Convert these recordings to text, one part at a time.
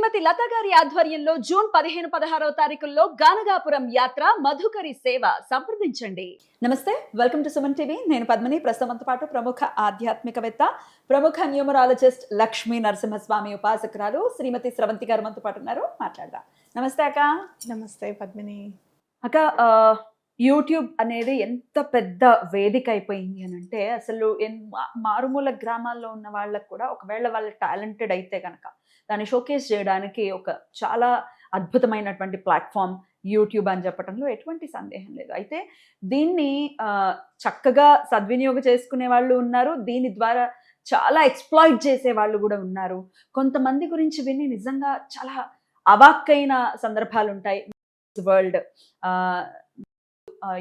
శ్రీమతి లత గారి ఆధ్వర్యంలో జూన్ 15-16 తారీఖుల్లో గానగాపురం యాత్ర మధుకరి సేవ సంప్రదించండి. నమస్తే, వెల్కమ్ టు సుమన్ టీవీ. నేను పద్మిని. ప్రస్తుతంతో పాటు ప్రముఖ ఆధ్యాత్మికవేత్త, ప్రముఖ న్యూమరాలజిస్ట్ లక్ష్మీ నరసింహస్వామి ఉపాసకురాలు శ్రీమతి స్రవంతి గారు మనతో పాటు ఉన్నారు. మాట్లాడదాం. నమస్తే అక్క. నమస్తే పద్మిని. అక్క, యూట్యూబ్ అనేది ఎంత పెద్ద వేదిక అయిపోయింది అని అంటే, అసలు మారుమూల గ్రామాల్లో ఉన్న వాళ్ళకు కూడా ఒకవేళ వాళ్ళు టాలెంటెడ్ అయితే కనుక దాన్ని షోకేస్ చేయడానికి ఒక చాలా అద్భుతమైనటువంటి ప్లాట్ఫామ్ యూట్యూబ్ అని చెప్పడంలో ఎటువంటి సందేహం లేదు. అయితే దీన్ని చక్కగా సద్వినియోగం చేసుకునే వాళ్ళు ఉన్నారు, దీని ద్వారా చాలా ఎక్స్‌ప్లాయిట్ చేసే వాళ్ళు కూడా ఉన్నారు. కొంతమంది గురించి విని నిజంగా చాలా అవాక్కైన సందర్భాలు ఉంటాయి. వరల్డ్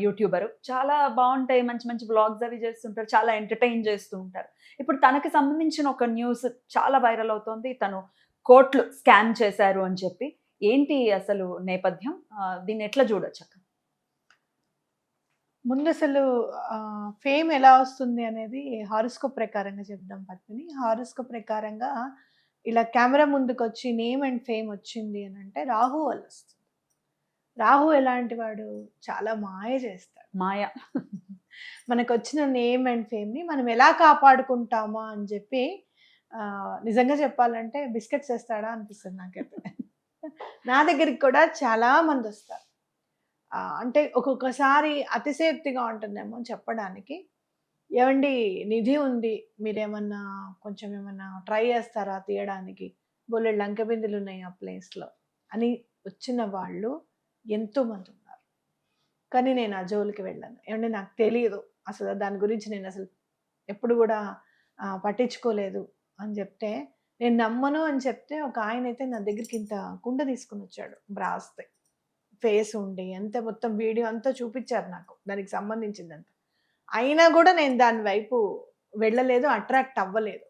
యూట్యూబరు చాలా బాగుంటాయి, మంచి మంచి బ్లాగ్స్ అవి చేస్తుంటారు, చాలా ఎంటర్టైన్ చేస్తూ ఉంటారు. ఇప్పుడు తనకి సంబంధించిన ఒక న్యూస్ చాలా వైరల్ అవుతోంది. తను కోట్లు స్కామ్ చేశారు అని చెప్పి. ఏంటి అసలు నేపథ్యం? దీన్ని ఎట్లా చూడొచ్చు అక్క? ముందు అసలు ఫేమ్ ఎలా వస్తుంది అనేది హారోస్కోప్ ప్రకారంగా చెప్దాం పద్మిని. హారోస్కోప్ ప్రకారంగా ఇలా కెమెరా ముందుకు వచ్చి నేమ్ అండ్ ఫేమ్ వచ్చింది అని అంటే రాహు వల్ల వస్తుంది. రాహు ఎలాంటి వాడు? చాలా మాయ చేస్తాడు. మాయ. మనకు వచ్చిన నేమ్ అండ్ ఫేమ్ని మనం ఎలా కాపాడుకుంటామా అని చెప్పి నిజంగా చెప్పాలంటే బిస్కెట్స్ వేస్తాడా అనిపిస్తుంది నాకైతే. నా దగ్గరికి కూడా చాలా మంది వస్తారు. అంటే ఒక్కొక్కసారి అతిశయోక్తిగా ఉంటుందేమో చెప్పడానికి, ఏమండి నిధి ఉంది, మీరేమన్నా కొంచెం ఏమన్నా ట్రై చేస్తారా తీయడానికి, బోలెడు లంక బిందులు ఉన్నాయి ఆ ప్లేస్లో అని వచ్చిన వాళ్ళు ఎంతోమంది ఉన్నారు. కానీ నేను ఆ జోలికి వెళ్ళాను. ఏమంటే నాకు తెలియదు అసలు, దాని గురించి నేను అసలు ఎప్పుడు కూడా పట్టించుకోలేదు అని చెప్తే, నేను నమ్మను అని చెప్తే ఒక ఆయన అయితే నా దగ్గరికి ఇంత కుండ తీసుకుని వచ్చాడు, బ్రాస్తే ఫేస్ ఉండి అంత మొత్తం వీడియో అంతా చూపించారు నాకు దానికి సంబంధించిందంతా. అయినా కూడా నేను దాని వైపు వెళ్ళలేదు, అట్రాక్ట్ అవ్వలేదు.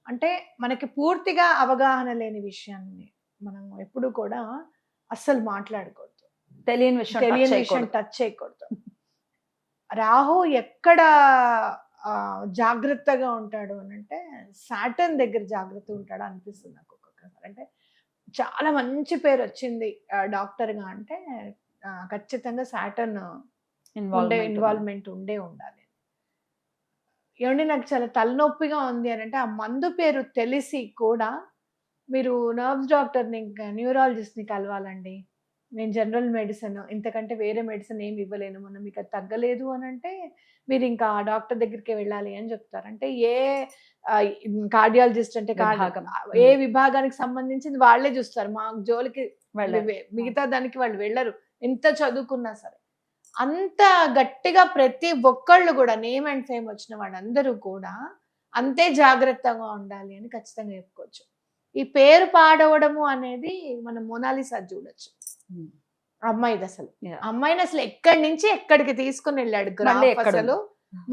అంటే మనకి పూర్తిగా అవగాహన లేని విషయాన్ని మనం ఎప్పుడు కూడా అస్సలు మాట్లాడకూడదు, తెలియని విషయం టచ్ చేయకూడదు. రాహు ఎక్కడ జాగ్రత్తగా ఉంటాడు అని అంటే సాటర్న్ దగ్గర జాగ్రత్త ఉంటాడు అనిపిస్తుంది నాకు ఒక్కొక్కసారి. అంటే చాలా మంచి పేరు వచ్చింది డాక్టర్గా అంటే ఖచ్చితంగా సాటర్న్ ఇన్వాల్వ్మెంట్ ఉండాలి. ఏమండి నాకు చాలా తలనొప్పిగా ఉంది అని అంటే, ఆ మందు పేరు తెలిసి కూడా మీరు నర్వ్స్ డాక్టర్ని ఇంకా న్యూరాలజిస్ట్ని కలవాలండి. నేను జనరల్ మెడిసిన్ ఇంతకంటే వేరే మెడిసిన్ ఏమి ఇవ్వలేను, మనం మీకు అది తగ్గలేదు అని అంటే మీరు ఇంకా ఆ డాక్టర్ దగ్గరికి వెళ్ళాలి అని చెప్తారు. అంటే ఏ కార్డియాలజిస్ట్ అంటే ఏ విభాగానికి సంబంధించింది వాళ్ళే చూస్తారు, మా జోలికి మిగతా దానికి వాళ్ళు వెళ్ళరు ఎంత చదువుకున్నా సరే. అంత గట్టిగా ప్రతి ఒక్కళ్ళు కూడా నేమ్ అండ్ ఫేమ్ వచ్చిన వాళ్ళందరూ కూడా అంతే జాగ్రత్తగా ఉండాలి అని ఖచ్చితంగా చెప్పుకోవచ్చు. ఈ పేరు పాడవడము అనేది మనం మోనాలిసా చూడొచ్చు. అమ్మాయిది అసలు, అమ్మాయిని అసలు ఎక్కడి నుంచి ఎక్కడికి తీసుకుని వెళ్ళాడు గ్రాఫ్, అసలు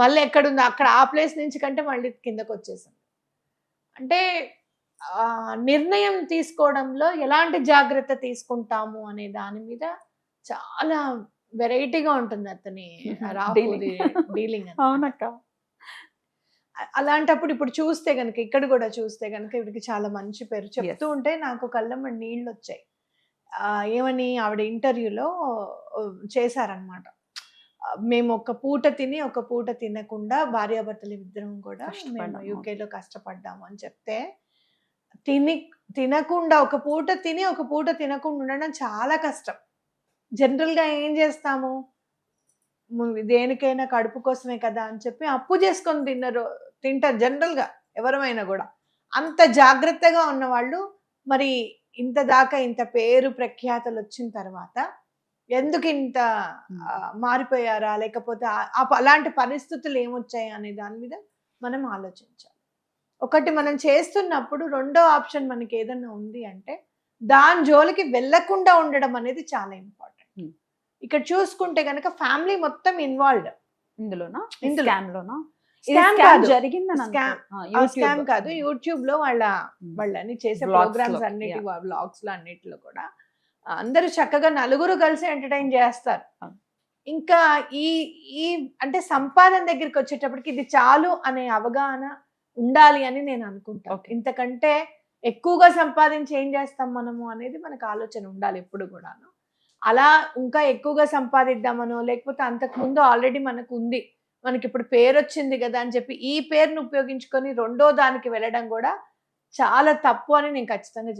మళ్ళీ ఎక్కడుందో అక్కడ ఆ ప్లేస్ నుంచి కంటే మళ్ళీ కిందకు వచ్చేసాం. అంటే నిర్ణయం తీసుకోవడంలో ఎలాంటి జాగ్రత్త తీసుకుంటాము అనే దాని మీద చాలా వెరైటీగా ఉంటుంది అతని డీలింగ్. అవునక్క. అలాంటప్పుడు ఇప్పుడు చూస్తే కనుక, ఇక్కడ కూడా చూస్తే కనుక ఇవిడికి చాలా మంచి పేరు చెప్తూ ఉంటే నాకు కళ్ళమ్మ నీళ్ళు వచ్చాయి. ఏమని ఆవిడ ఇంటర్వ్యూలో చేశారనమాట. మేము ఒక పూట తిని ఒక పూట తినకుండా భార్యాభర్తలు ఇద్దరం కూడా మేము యూకేలో కష్టపడ్డాము అని చెప్తే, తినకుండా ఒక పూట తిని ఒక పూట తినకుండా ఉండడం చాలా కష్టం. జనరల్గా ఏం చేస్తాము, దేనికైనా కడుపు కోసమే కదా అని చెప్పి అప్పు చేసుకొని తింటారు జనరల్గా ఎవరమైనా కూడా. అంత జాగ్రత్తగా ఉన్నవాళ్ళు మరి ఇంత దాకా ఇంత పేరు ప్రఖ్యాతలు వచ్చిన తర్వాత ఎందుకు ఇంత మారిపోయారా, లేకపోతే అలాంటి పరిస్థితులు ఏమొచ్చాయి అనే దాని మీద మనం ఆలోచించాలి. ఒకటి మనం చేస్తున్నప్పుడు రెండో ఆప్షన్ మనకి ఏదన్నా ఉంది అంటే దాని జోలికి వెళ్ళకుండా ఉండడం అనేది చాలా ఇంపార్టెంట్. ఇక్కడ చూసుకుంటే కనుక ఫ్యామిలీ మొత్తం ఇన్వాల్వ్డ్ ఇందులోనా. స్కామ్ కాదు, యూట్యూబ్ లో వాళ్ళని చేసే ప్రోగ్రామ్స్ అన్నిటి వ్లాగ్స్ లో అన్నిటిలో కూడా అందరూ చక్కగా నలుగురు కలిసి ఎంటర్టైన్ చేస్తారు. ఇంకా ఈ అంటే సంపాదన దగ్గరికి వచ్చేటప్పటికి ఇది చాలు అనే అవగాహన ఉండాలి అని నేను అనుకుంటాను. ఇంతకంటే ఎక్కువగా సంపాదించి ఏం చేస్తాం మనము అనేది మనకు ఆలోచన ఉండాలి ఎప్పుడు కూడాను. అలా ఇంకా ఎక్కువగా సంపాదిద్దామనో, లేకపోతే అంతకుముందు ఆల్రెడీ మనకు ఉంది, మనకిప్పుడు పేరొచ్చింది గదా అని చెప్పి ఈ పేరుని ఉపయోగించుకొని రెండో దానికి వెళ్ళడం గూడా చాలా తప్పు అని నేను ఖచ్చితంగా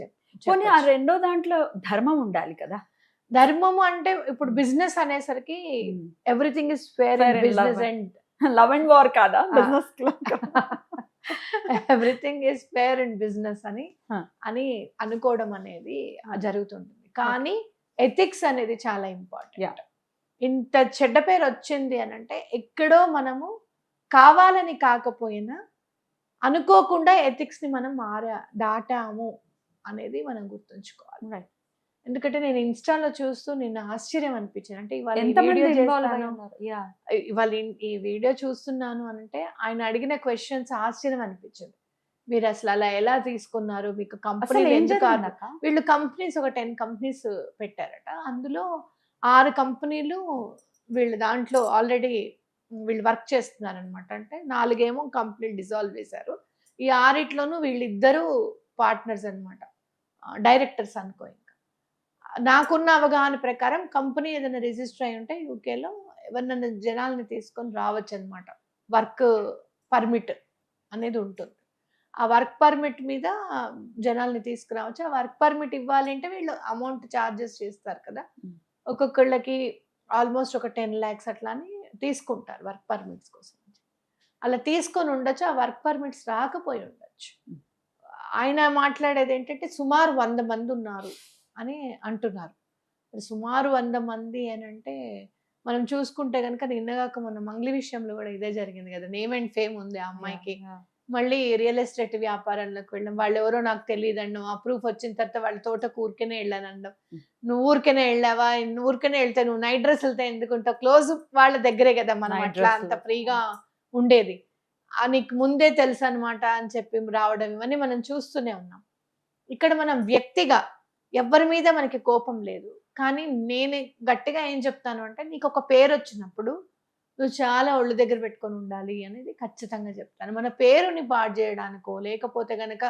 పోనీ ఆ చెప్పొచ్చు. రెండో దాంట్లో ధర్మం ఉండాలి కదా! ధర్మము అంటే ఇప్పుడు బిజినెస్ అనేసరికి everything is fair Fair in in love. Business and love and war కాదా బిజినెస్‌లో? Everything is fair in business అని Huh. అని అనుకోవడం అనేది Huh. జరుగుతుంటుంది. కానీ ఎథిక్స్ అనేది చాలా Yeah. ఇంపార్టెంట్. ఇంత చెడ్డ పేరు వచ్చింది అని అంటే ఎక్కడో మనము కావాలని కాకపోయినా అనుకోకుండా ఎథిక్స్ ని మనం దాటాము అనేది మనం గుర్తుంచుకోవాలి. Right. ఎందుకంటే నేను ఇన్‌స్టాలో చూస్తూ నిన్న ఆశ్చర్యం అనిపించింది. అంటే ఇవాళ ఈ ఎంతమంది వీడియో ఇన్వాల్వ్ అయి చేస్తాను, ఉన్నారు? యాహ్! ఇవాళ ఈ వీడియో చూస్తున్నాను అనంటే ఆయన అడిగిన క్వెషన్స్ ఆశ్చర్యం అనిపించింది. మీరు అసలు అలా ఎలా తీసుకున్నారు? మీకు అసలు కంపెనీలు ఏం ఎందుకు జరిగిందక్క? వీళ్ళు కంపెనీస్ ఒక 10 కంపెనీస్ పెట్టారట. అందులో 6 కంపెనీలు వీళ్ళు దాంట్లో ఆల్రెడీ వీళ్ళు వర్క్ చేస్తున్నారనమాట. అంటే 4 ఏమో కంపెనీలు డిసాల్వ్ చేశారు. ఈ 6 వీళ్ళిద్దరూ పార్ట్నర్స్ అన్నమాట. డైరెక్టర్స్ అనుకో ఇంకా. నాకున్న అవగాహన ప్రకారం కంపెనీ ఏదైనా రిజిస్టర్ అయి ఉంటే యూకేలో ఎవరినైనా జనాల్ని తీసుకొని రావచ్చనమాట. వర్క్ పర్మిట్ అనేది ఉంటుంది. ఆ వర్క్ పర్మిట్ మీద జనాల్ని తీసుకురావచ్చు. ఆ వర్క్ పర్మిట్ ఇవ్వాలి అంటే వీళ్ళు అమౌంట్ చార్జెస్ చేస్తారు కదా! హ్మ్. ఒక్కొక్కళ్ళకి ఆల్మోస్ట్ ఒక 10 లాక్స్ అట్లా అని తీసుకుంటారు వర్క్ పర్మిట్స్ కోసం. అలా తీసుకొని ఉండొచ్చు. ఆ వర్క్ పర్మిట్స్ రాకపోయి ఉండొచ్చు. హ్మ్. ఆయన మాట్లాడేది ఏంటంటే సుమారు 100 మంది ఉన్నారు అని అంటున్నారు. మరి సుమారు 100 మంది అనంటే మనం చూసుకుంటే గనుక నిన్నగాక మొన్న మంగ్లీ విషయంలో గూడా ఇదే జరిగింది గదా! నేమ్ అండ్ ఫేమ్ ఉంది ఆ అమ్మాయికి. యాహ్! యాహ్! మళ్ళీ రియల్ ఎస్టేట్ వ్యాపారంలోకి వెళ్ళడం. వాళ్ళెవరో నాకు తెలీదనడం. ఆ ప్రూఫ్ వచ్చిన తర్వాత వాళ్ళ తోటకు ఊరికేనే ఎళ్ళాననడం. హ్మ్. నువ్వు ఊరికేనే ఎళ్ళావా? నువ్వు ఊరికేనే ఎళ్తే నువ్వు నైట్ డ్రెస్సులతో ఎందుకుంటావు? క్లోజ్ వాళ్ళ దగ్గరే గదా! మనం నైట్ అట్లా అంత డ్రెస్‌లు. ఫ్రీగా ఉండేది. నీకు ముందే తెలుసనమాట అని చెప్పి రావడం ఇవన్నీ మనం చూస్తూనే ఉన్నాం. ఇక్కడ మనం వ్యక్తిగా ఎవ్వరి మీద మనకి కోపం లేదు. కానీ నేను గట్టిగా ఏం చెప్తాను అంటే నీకొక పేరొచ్చినప్పుడు నువ్వు చాలా ఒళ్ళు దగ్గర పెట్టుకొని ఉండాలి అనేది ఖచ్చితంగా చెప్తాను. మన పేరుని పాడు చేయడానికో, లేకపోతే గనక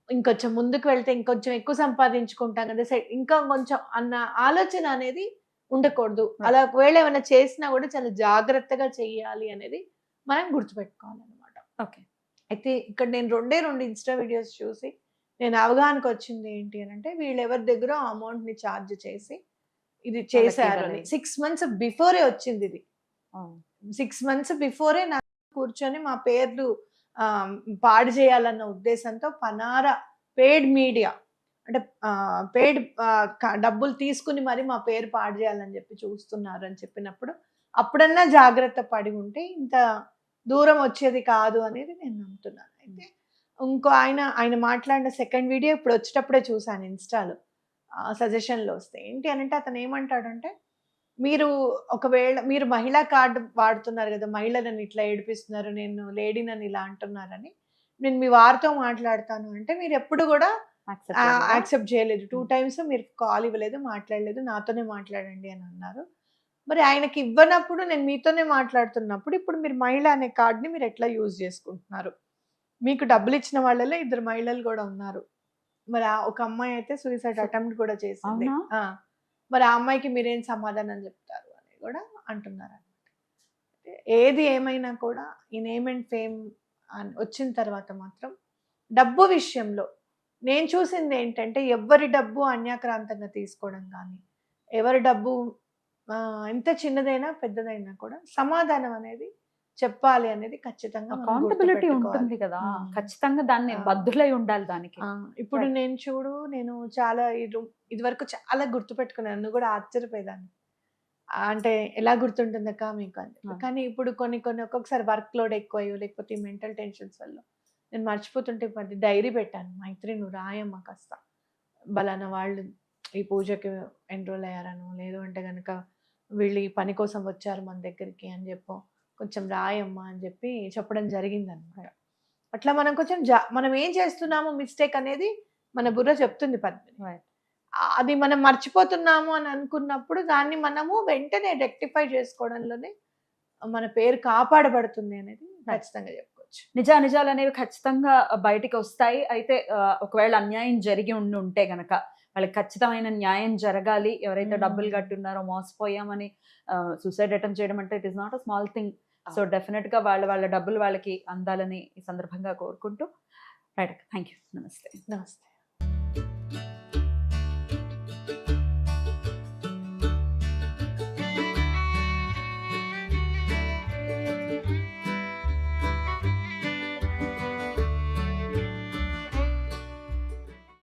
ఇంకొంచెం ముందుకు వెళ్తే ఇంకొంచెం ఎక్కువ సంపాదించుకుంటాం కదా! ఇంకా కొంచెం అన్న ఆలోచన అనేది ఉండకూడదు. అలా ఒకవేళ ఏమైనా చేసినా కూడా చాలా జాగ్రత్తగా చెయ్యాలి అనేది మనం గుర్తుపెట్టుకోవాలనమాట. ఓకే. అయితే ఇక్కడ నేను 2 ఇన్‌స్టా వీడియోస్ చూసి నేను అవగాహనకొచ్చింది ఏంటి అనంటే వీళ్ళెవరి దగ్గరో ఆ అమౌంట్‌ని చార్జ్ చేసి ఇది చేశారు అని. వాళ్ళకివ్వలేదు. 6 మంత్స్ బిఫోరే వచ్చిందిది. అవును. 6 మంత్స్ బిఫోరే నాకు కూర్చొని మా పేర్లు పాడు చేయాలన్న ఉద్దేశంతో పనార పెయిడ్ మీడియా అంటే పెయిడ్ డబ్బులు తీసుకొని మరి మా పేరు పాడు చేయాలని చెప్పి చూస్తున్నారు అని చెప్పినప్పుడు అప్పుడన్నా జాగ్రత్త పడి ఉంటే ఇంత దూరం వచ్చేది కాదు అనేది నేను నమ్ముతున్నాను. అయితే ఇంకో ఆయన మాట్లాడిన సెకండ్ వీడియో ఇప్పుడు వచ్చేటప్పుడే చూసాను ఇన్‌స్టాలో. సజెషన్‌లో వస్తే. ఏంటి అనంటే అతను ఏమంటాడంటే మీరు ఒకవేళ మీరు మహిళా కార్డ్ వాడుతున్నారు గదా! మహిళలను ఇట్లా ఏడిపిస్తున్నారు. నేను లేడీనని ఇలా అంటున్నారని. నేను మీ వారితో మాట్లాడతాను అంటే మీరెప్పుడు గూడా యాక్సెప్ట్ చేయలేదా? యాక్సెప్ట్ చేయలేదు. 2 హ్మ్. టైమ్స్ మీరు కాల్ ఇవ్వలేదు, మాట్లాడలేదు. నాతోనే మాట్లాడండి అని అన్నారు. మరి ఆయనకి ఇవ్వనప్పుడు నేను మీతోనే మాట్లాడుతున్నప్పుడు ఇప్పుడు మీరు మహిళ అనే కార్డ్‌ని మీరెట్లా యూజ్ చేసుకుంటున్నారు? మీకు డబ్బులిచ్చిన వాళ్ళలో ఇద్దరు మహిళలు గూడా ఉన్నారు. మరి ఒక అమ్మాయి అయితే సూసైడ్ అటెంప్ట్ కూడా చేసింది. అవునా? ఆ! మరి ఆ అమ్మాయికి మీరేం సమాధానం జెప్తారు అని గూడా అంటున్నారనమాట. ఏది ఏమైనా కూడా ఈ నేమ్ అండ్ ఫేమ్ వచ్చిన తర్వాత మాత్రం డబ్బు విషయంలో నేను చూసిందేంటంటే ఎవ్వరి డబ్బు అన్యాక్రాంతంగా తీసుకోవడం గానీ, ఎవరి డబ్బు ఎంత చిన్నదైనా, పెద్దదైనా కూడా సమాధానం అనేది చెప్పాలి అనేది ఖచ్చితంగా మనం అకౌంటబిలిటీ గుర్తుపెట్టుకోవాలి. ఉంటుంది కదా! హ్మ్. ఖచ్చితంగా దాన్ని ఆ! బద్ధులై ఉండాలి దానికి. ఇప్పుడు రైట్. నేను చాలా ఇదివరకు చాలా గుర్తుపెట్టుకున్నాను. నన్ను గూడా ఆశ్చర్యపోయేదాన్ని. అంటే ఎలా గుర్తుంటుందక్కా మీకు అని చెప్పి. ఆ! కానీ ఇప్పుడు కొన్ని కొన్ని ఒక్కొక్కసారి వర్క్ లోడ్ ఎక్కువయ్యో, లేకపోతే ఈ మెంటల్ టెన్షన్స్ వల్ల నేను మర్చిపోతుంటే ఈ మధ్య డైరీ పెట్టాను. మైత్రి నువ్వు రాయమ్మా కాస్త. పలానా వాళ్ళు ఈ పూజకి ఎన్రోల్ అయ్యారనో, లేదు అంటే గనక వీళ్ళు ఈ పని కోసం వచ్చారు మన దగ్గరికి అని చెప్పో, కొంచెం రాయమ్మా అని చెప్పి చెప్పడం జరిగిందనమాట. అట్లా మనం కొంచెం మనం ఏం చేస్తున్నామో మిస్టేక్ అనేది మన బుర్ర చెప్తుంది పద్మిని. రైట్. అది మనం మర్చిపోతున్నాము అని అనుకున్నప్పుడు దాన్ని మనము వెంటనే రెక్టిఫై చేసుకోవడంలోనే మన పేరు కాపాడబడుతుంది అనేది ఖచ్చితంగా చెప్పుకోవచ్చు. నిజాలు అనేవి ఖచ్చితంగా బయటికి వస్తాయి. అయితే ఒకవేళ అన్యాయం జరిగి ఉంటే గనక వాళ్ళకి ఖచ్చితమైన న్యాయం జరగాలి. ఎవరైతే డబ్బులు కట్టున్నారో మోసపోయామని సూసైడ్ అటెంప్ట్ చేయడం అంటే it is not a small thing. So డెఫినెట్‌గా వాళ్ళ డబ్బులు వాళ్ళకి అందాలని ఈ సందర్భంగా కోరుకుంటూ రైట్. Thank you. నమస్తే. నమస్తే.